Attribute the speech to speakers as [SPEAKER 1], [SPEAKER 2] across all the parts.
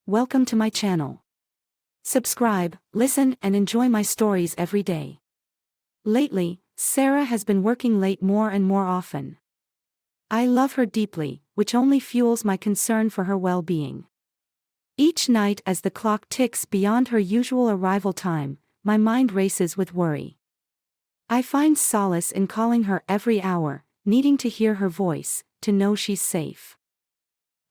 [SPEAKER 1] Welcome to my channel. Subscribe, listen, and enjoy my stories every day. Lately, Sarah has been working late more and more often. I love her deeply, which only fuels my concern for her well-being. Each night as the clock ticks beyond her usual arrival time, my mind races with worry. I find solace in calling her every hour, needing to hear her voice, to know she's safe.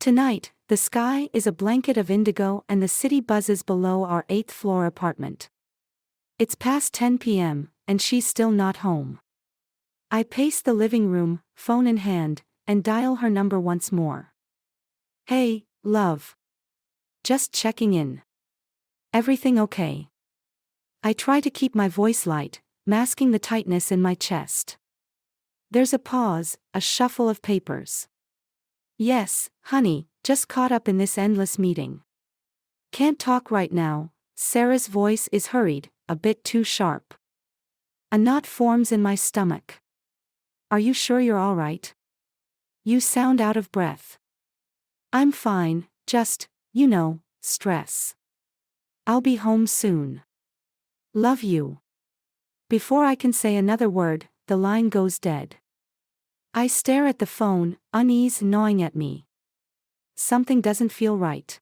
[SPEAKER 1] Tonight, the sky is a blanket of indigo and the city buzzes below our 8th-floor apartment. It's past 10 p.m., and she's still not home. I pace the living room, phone in hand, and dial her number once more. "Hey, love. Just checking in. Everything okay?" I try to keep my voice light, masking the tightness in my chest. There's a pause, a shuffle of papers. "Yes, honey, just caught up in this endless meeting. Can't talk right now." Sarah's voice is hurried, a bit too sharp. A knot forms in my stomach. "Are you sure you're all right? You sound out of breath." "I'm fine, just, stress. I'll be home soon. Love you." Before I can say another word, the line goes dead. I stare at the phone, unease gnawing at me. Something doesn't feel right.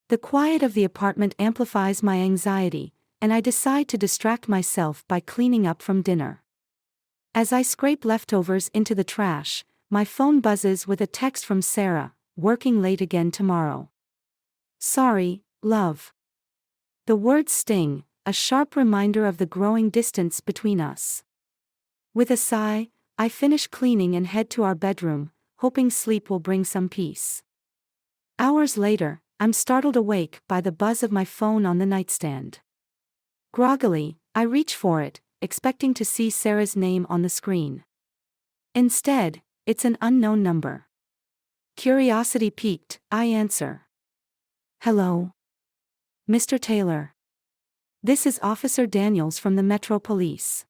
[SPEAKER 1] The quiet of the apartment amplifies my anxiety, and I decide to distract myself by cleaning up from dinner. As I scrape leftovers into the trash, my phone buzzes with a text from Sarah, "Working late again tomorrow. Sorry, love." The words sting, a sharp reminder of the growing distance between us. With a sigh, I finish cleaning and head to our bedroom, hoping sleep will bring some peace. Hours later, I'm startled awake by the buzz of my phone on the nightstand. Groggily, I reach for it, expecting to see Sarah's name on the screen. Instead, it's an unknown number. Curiosity piqued, I answer. "Hello? Mr. Taylor. This is Officer Daniels from the Metro Police.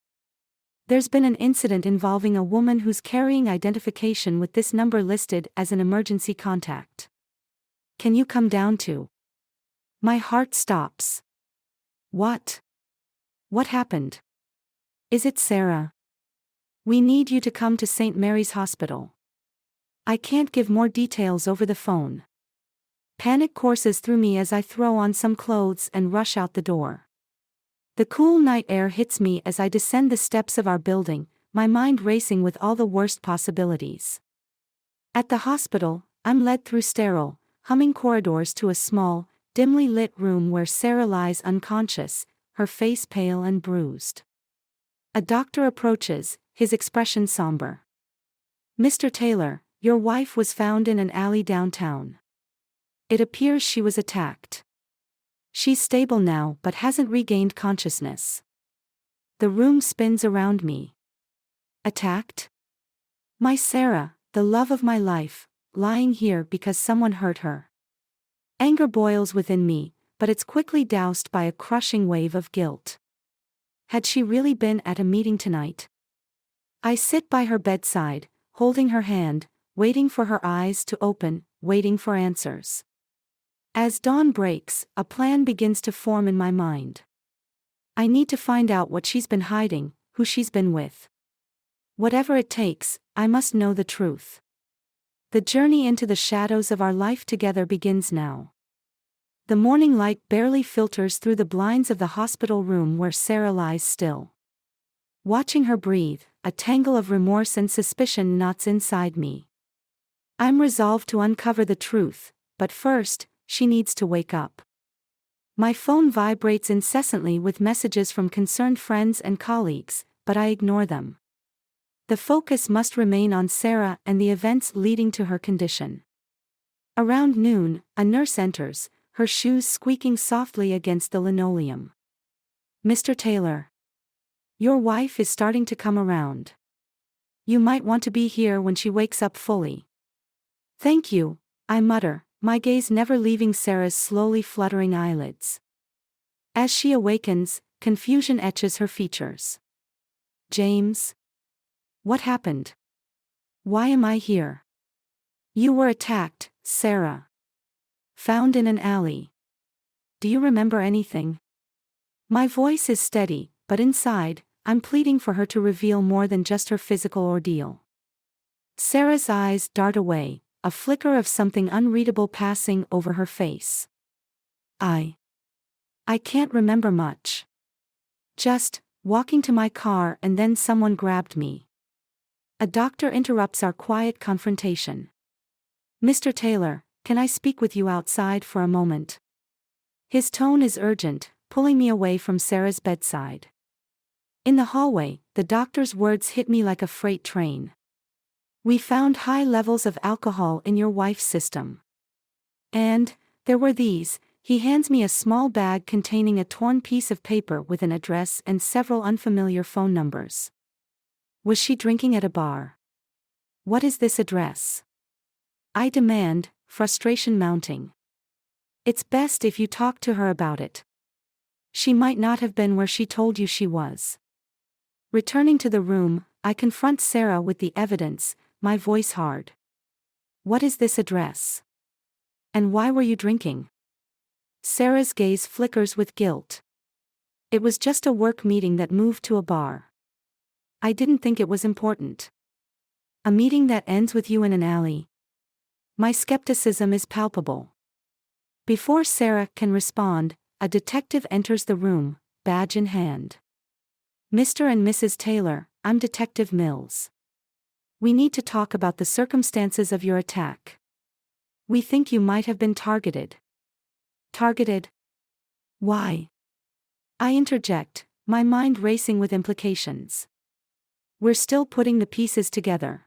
[SPEAKER 1] There's been an incident involving a woman who's carrying identification with this number listed as an emergency contact. Can you come down to?" My heart stops. What? What happened? Is it Sarah? "We need you to come to St. Mary's Hospital." I can't give more details over the phone. Panic courses through me as I throw on some clothes and rush out the door. The cool night air hits me as I descend the steps of our building, my mind racing with all the worst possibilities. At the hospital, I'm led through sterile, humming corridors to a small, dimly lit room where Sarah lies unconscious, her face pale and bruised. A doctor approaches, his expression somber. "Mr. Taylor, your wife was found in an alley downtown. It appears she was attacked. She's stable now but hasn't regained consciousness." The room spins around me. Attacked? My Sarah, the love of my life, lying here because someone hurt her. Anger boils within me, but it's quickly doused by a crushing wave of guilt. Had she really been at a meeting tonight? I sit by her bedside, holding her hand, waiting for her eyes to open, waiting for answers. As dawn breaks, a plan begins to form in my mind. I need to find out what she's been hiding, who she's been with. Whatever it takes, I must know the truth. The journey into the shadows of our life together begins now. The morning light barely filters through the blinds of the hospital room where Sarah lies still. Watching her breathe, a tangle of remorse and suspicion knots inside me. I'm resolved to uncover the truth, but first, she needs to wake up. My phone vibrates incessantly with messages from concerned friends and colleagues, but I ignore them. The focus must remain on Sarah and the events leading to her condition. Around noon, a nurse enters, her shoes squeaking softly against the linoleum. "Mr. Taylor. Your wife is starting to come around. You might want to be here when she wakes up fully." "Thank you," I mutter, my gaze never leaving Sarah's slowly fluttering eyelids. As she awakens, confusion etches her features. "James? What happened? Why am I here?" "You were attacked, Sarah." Found in an alley. Do you remember anything? My voice is steady, but inside, I'm pleading for her to reveal more than just her physical ordeal. Sarah's eyes dart away, a flicker of something unreadable passing over her face. I can't remember much. Just walking to my car and then someone grabbed me. A doctor interrupts our quiet confrontation. Mr. Taylor, can I speak with you outside for a moment? His tone is urgent, pulling me away from Sarah's bedside. In the hallway, the doctor's words hit me like a freight train. We found high levels of alcohol in your wife's system. And there were these. He hands me a small bag containing a torn piece of paper with an address and several unfamiliar phone numbers. Was she drinking at a bar? What is this address? I demand, frustration mounting. It's best if you talk to her about it. She might not have been where she told you she was. Returning to the room, I confront Sarah with the evidence, my voice hard. What is this address? And why were you drinking? Sarah's gaze flickers with guilt. It was just a work meeting that moved to a bar. I didn't think it was important. A meeting that ends with you in an alley. My skepticism is palpable. Before Sarah can respond, a detective enters the room, badge in hand. Mr. and Mrs. Taylor, I'm Detective Mills. We need to talk about the circumstances of your attack. We think you might have been targeted. Targeted? Why? I interject, my mind racing with implications. We're still putting the pieces together.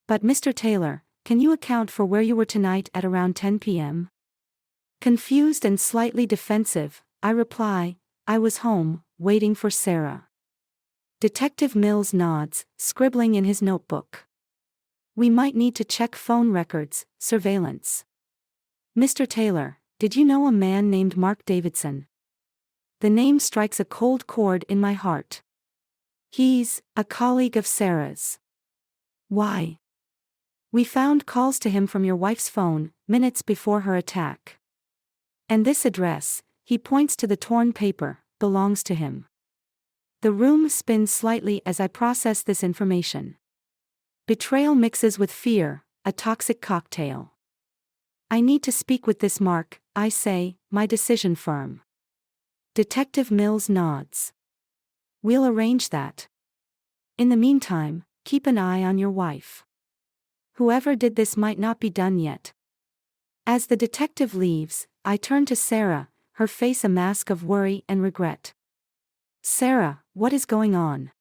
[SPEAKER 1] But Mr. Taylor, can you account for where you were tonight at around 10 p.m.? Confused and slightly defensive, I reply, I was home, waiting for Sarah. Detective Mills nods, scribbling in his notebook. We might need to check phone records, surveillance. Mr. Taylor, did you know a man named Mark Davidson? The name strikes a cold chord in my heart. He's a colleague of Sarah's. Why? We found calls to him from your wife's phone, minutes before her attack. And this address, he points to the torn paper, belongs to him. The room spins slightly as I process this information. Betrayal mixes with fear, a toxic cocktail. I need to speak with this Mark, I say, my decision firm. Detective Mills nods. We'll arrange that. In the meantime, keep an eye on your wife. Whoever did this might not be done yet. As the detective leaves, I turn to Sarah, her face a mask of worry and regret. Sarah, what is going on?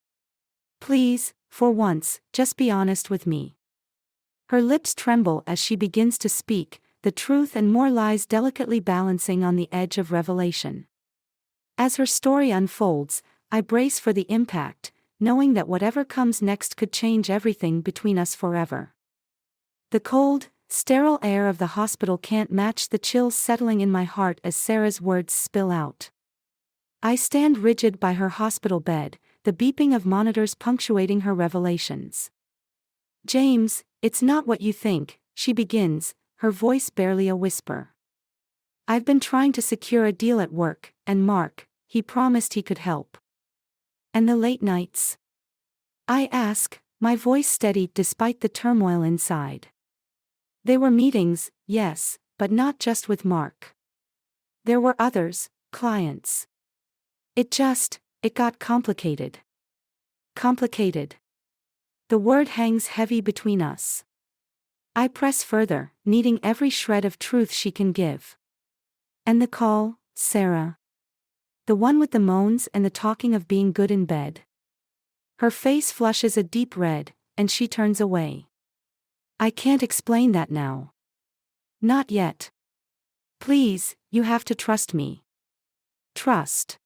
[SPEAKER 1] Please, for once, just be honest with me. Her lips tremble as she begins to speak, the truth and more lies delicately balancing on the edge of revelation. As her story unfolds, I brace for the impact, knowing that whatever comes next could change everything between us forever. The cold, sterile air of the hospital can't match the chills settling in my heart as Sarah's words spill out. I stand rigid by her hospital bed, the beeping of monitors punctuating her revelations. James, it's not what you think, she begins, her voice barely a whisper. I've been trying to secure a deal at work, and Mark, he promised he could help. And the late nights? I ask, my voice steady despite the turmoil inside. There were meetings, yes, but not just with Mark. There were others, clients. It got complicated. Complicated. The word hangs heavy between us. I press further, needing every shred of truth she can give. And the call, Sarah. The one with the moans and the talking of being good in bed. Her face flushes a deep red, and she turns away. I can't explain that now. Not yet. Please, you have to trust me. Trust.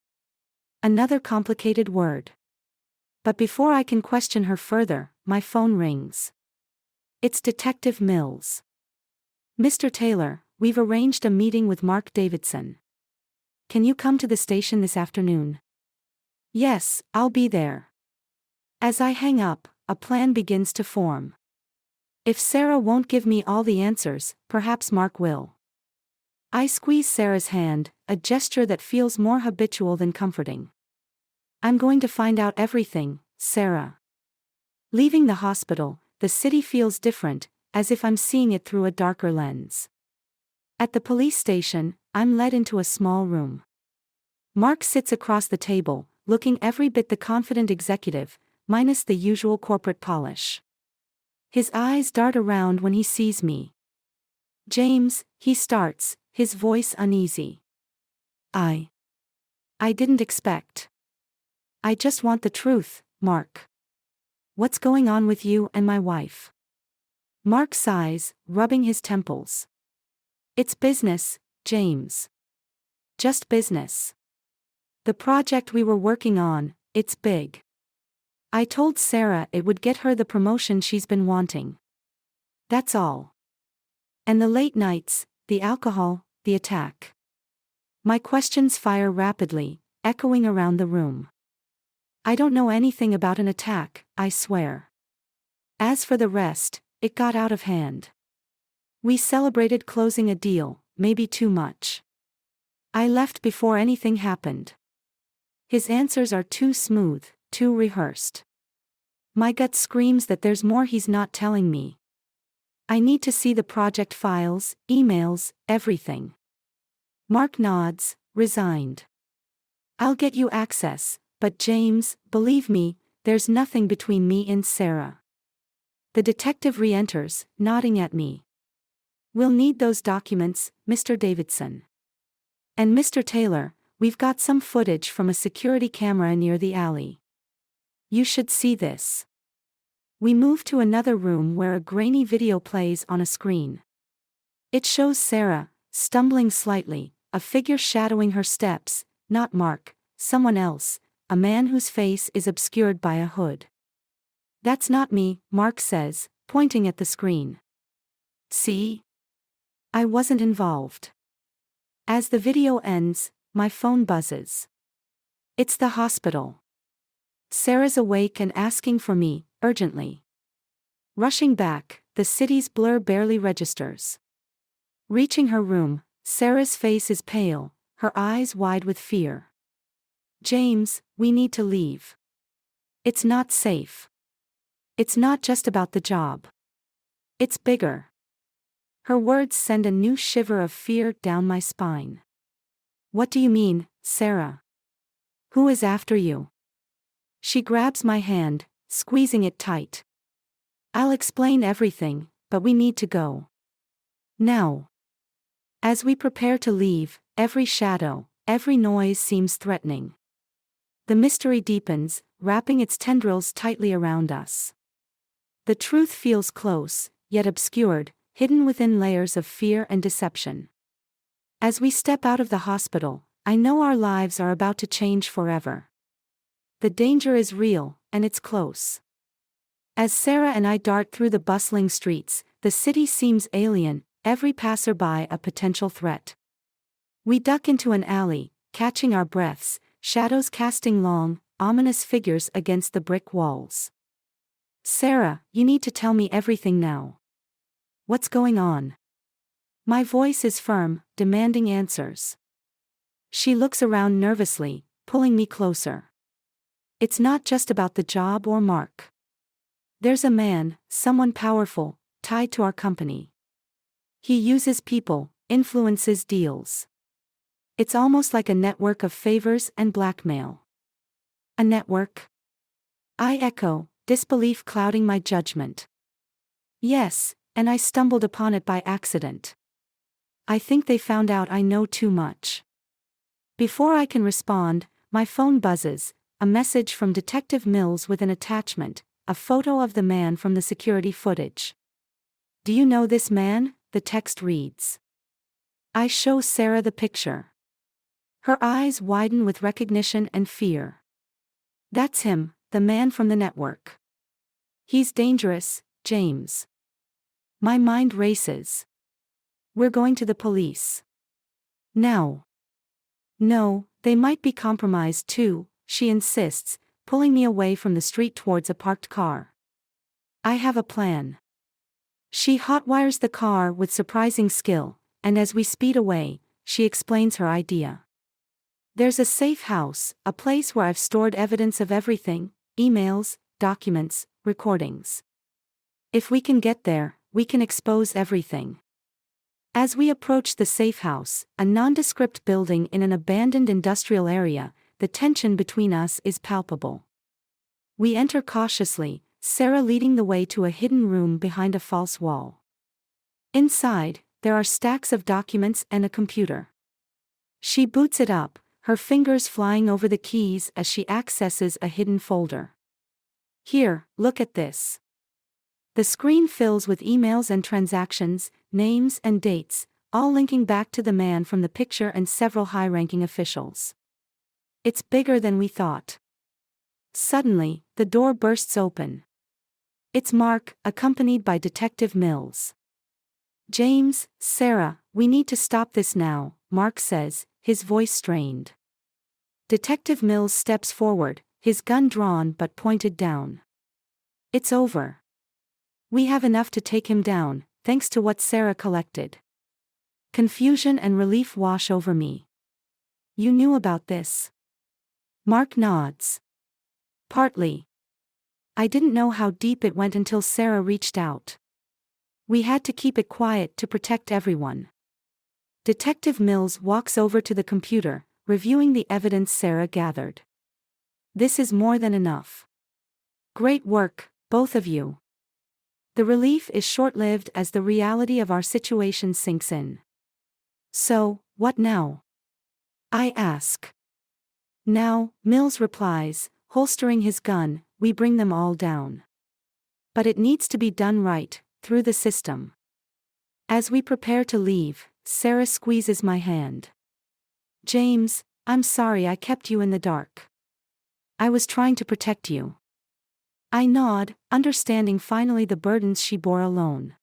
[SPEAKER 1] Another complicated word. But before I can question her further, my phone rings. It's Detective Mills. Mr. Taylor, we've arranged a meeting with Mark Davidson. Can you come to the station this afternoon? Yes, I'll be there. As I hang up, a plan begins to form. If Sarah won't give me all the answers, perhaps Mark will. I squeeze Sarah's hand, a gesture that feels more habitual than comforting. I'm going to find out everything, Sarah. Leaving the hospital, the city feels different, as if I'm seeing it through a darker lens. At the police station, I'm led into a small room. Mark sits across the table, looking every bit the confident executive, minus the usual corporate polish. His eyes dart around when he sees me. "James," he starts, his voice uneasy. I didn't expect. I just want the truth, Mark. What's going on with you and my wife?" Mark sighs, rubbing his temples. "It's business, James. Just business. The project we were working on, it's big. I told Sarah it would get her the promotion she's been wanting. That's all. And the late nights, the alcohol, the attack." My questions fire rapidly, echoing around the room. "I don't know anything about an attack, I swear. As for the rest, it got out of hand. We celebrated closing a deal, maybe too much. I left before anything happened." His answers are too smooth, too rehearsed. My gut screams that there's more he's not telling me. I need to see the project files, emails, everything. Mark nods, resigned. "I'll get you access, but James, believe me, there's nothing between me and Sarah." The detective re-enters, nodding at me. "We'll need those documents, Mr. Davidson. And Mr. Taylor, we've got some footage from a security camera near the alley. You should see this." We move to another room where a grainy video plays on a screen. It shows Sarah, stumbling slightly, a figure shadowing her steps, not Mark, someone else, a man whose face is obscured by a hood. "That's not me," Mark says, pointing at the screen. "See? I wasn't involved." As the video ends, my phone buzzes. It's the hospital. Sarah's awake and asking for me, urgently. Rushing back, the city's blur barely registers. Reaching her room, Sarah's face is pale, her eyes wide with fear. "James, we need to leave. It's not safe. It's not just about the job. It's bigger." Her words send a new shiver of fear down my spine. "What do you mean, Sarah? Who is after you?" She grabs my hand, squeezing it tight. "I'll explain everything, but we need to go. Now." As we prepare to leave, every shadow, every noise seems threatening. The mystery deepens, wrapping its tendrils tightly around us. The truth feels close, yet obscured, hidden within layers of fear and deception. As we step out of the hospital, I know our lives are about to change forever. The danger is real, and it's close. As Sarah and I dart through the bustling streets, the city seems alien, every passerby a potential threat. We duck into an alley, catching our breaths, shadows casting long, ominous figures against the brick walls. "Sarah, you need to tell me everything now. What's going on?" My voice is firm, demanding answers. She looks around nervously, pulling me closer. "It's not just about the job or Mark. There's a man, someone powerful, tied to our company. He uses people, influences deals. It's almost like a network of favors and blackmail." "A network?" I echo, disbelief clouding my judgment. "Yes, and I stumbled upon it by accident. I think they found out I know too much." Before I can respond, my phone buzzes, a message from Detective Mills with an attachment, a photo of the man from the security footage. "Do you know this man?" the text reads. I show Sarah the picture. Her eyes widen with recognition and fear. "That's him, the man from the network. He's dangerous, James." My mind races. "We're going to the police. Now." "No, they might be compromised too," she insists, pulling me away from the street towards a parked car. "I have a plan." She hotwires the car with surprising skill, and as we speed away, she explains her idea. There's a safe house, a place where I've stored evidence of everything: emails, documents, recordings. If we can get there, we can expose everything. As we approach the safe house, a nondescript building in an abandoned industrial area, the tension between us is palpable. We enter cautiously, Sarah leading the way to a hidden room behind a false wall. Inside, there are stacks of documents and a computer. She boots it up, her fingers flying over the keys as she accesses a hidden folder. Here, look at this. The screen fills with emails and transactions, names and dates, all linking back to the man from the picture and several high-ranking officials. It's bigger than we thought. Suddenly, the door bursts open. It's Mark, accompanied by Detective Mills. "James, Sarah, we need to stop this now," Mark says, his voice strained. Detective Mills steps forward, his gun drawn but pointed down. "It's over. We have enough to take him down, thanks to what Sarah collected." Confusion and relief wash over me. "You knew about this?" Mark nods. "Partly. I didn't know how deep it went until Sarah reached out. We had to keep it quiet to protect everyone." Detective Mills walks over to the computer, reviewing the evidence Sarah gathered. "This is more than enough. Great work, both of you." The relief is short-lived as the reality of our situation sinks in. "So, what now?" I ask. "Now," Mills replies, holstering his gun, "we bring them all down. But it needs to be done right, through the system." As we prepare to leave, Sarah squeezes my hand. "James, I'm sorry I kept you in the dark. I was trying to protect you." I nod, understanding finally the burdens she bore alone.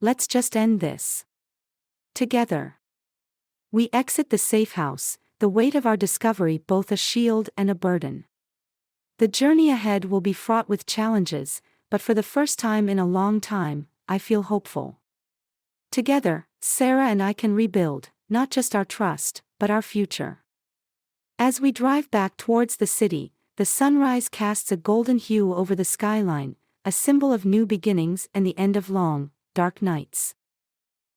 [SPEAKER 1] "Let's just end this together." We exit the safe house, the weight of our discovery both a shield and a burden. The journey ahead will be fraught with challenges, but for the first time in a long time, I feel hopeful. Together, Sarah and I can rebuild, not just our trust, but our future. As we drive back towards the city, the sunrise casts a golden hue over the skyline, a symbol of new beginnings and the end of long, dark nights.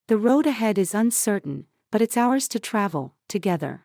[SPEAKER 1] The road ahead is uncertain, but it's ours to travel, together.